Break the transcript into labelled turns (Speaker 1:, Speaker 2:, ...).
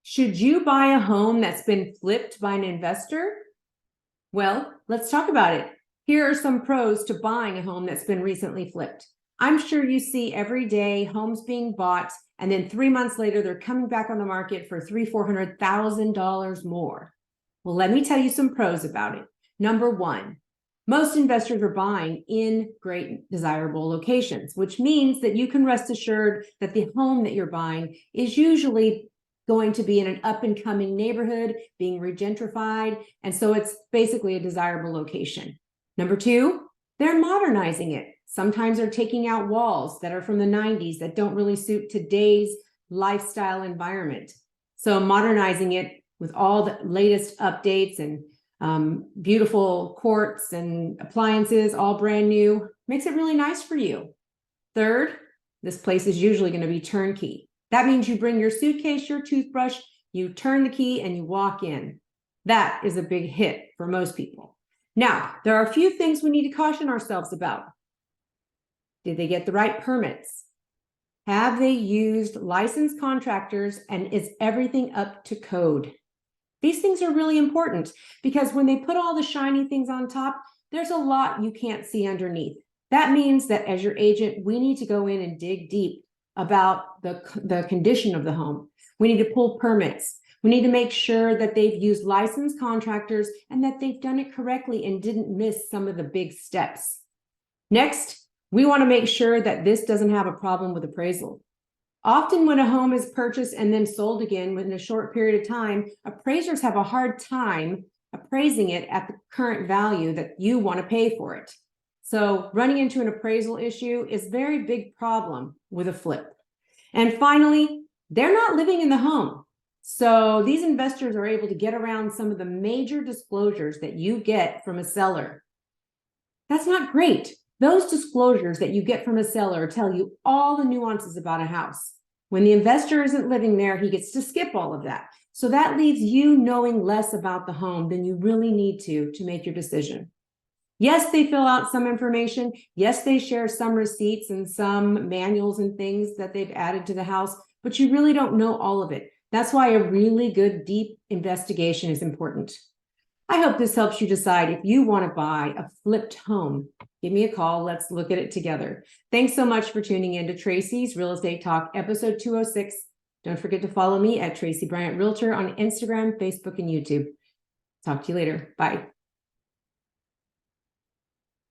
Speaker 1: Should you buy a home that's been flipped by an investor? Well, let's talk about it. Here are some pros to buying a home that's been recently flipped. I'm sure you see every day homes being bought, and then 3 months later, they're coming back on the market for $300,000-$400,000 more. Well, let me tell you some pros about it. Number one, most investors are buying in great desirable locations, which means that you can rest assured that the home that you're buying is usually going to be in an up-and-coming neighborhood, being regentrified, and so it's basically a desirable location. Number two, they're modernizing it. Sometimes they're taking out walls that are from the 90s that don't really suit today's lifestyle environment. So modernizing it with all the latest updates and beautiful quartz and appliances, all brand new, makes it really nice for you. Third, this place is usually going to be turnkey. That means you bring your suitcase, your toothbrush, you turn the key, and you walk in. That is a big hit for most people. Now, there are a few things we need to caution ourselves about. Did they get the right permits? Have they used licensed contractors, and is everything up to code? These things are really important because when they put all the shiny things on top, there's a lot you can't see underneath. That means that as your agent, we need to go in and dig deep about the condition of the home. We need to pull permits. We need to make sure that they've used licensed contractors and that they've done it correctly and didn't miss some of the big steps. Next, we want to make sure that this doesn't have a problem with appraisal. Often when a home is purchased and then sold again within a short period of time, appraisers have a hard time appraising it at the current value that you want to pay for it. So running into an appraisal issue is a very big problem with a flip. And finally, they're not living in the home. So these investors are able to get around some of the major disclosures that you get from a seller. That's not great. Those disclosures that you get from a seller tell you all the nuances about a house. When the investor isn't living there, he gets to skip all of that. So that leaves you knowing less about the home than you really need to make your decision. Yes, they fill out some information. Yes, they share some receipts and some manuals and things that they've added to the house, but you really don't know all of it. That's why a really good, deep investigation is important. I hope this helps you decide if you want to buy a flipped home. Give me a call. Let's look at it together. Thanks so much for tuning in to Tracy's Real Estate Talk, episode 206. Don't forget to follow me at Tracy Bryant Realtor on Instagram, Facebook, and YouTube. Talk to you later. Bye.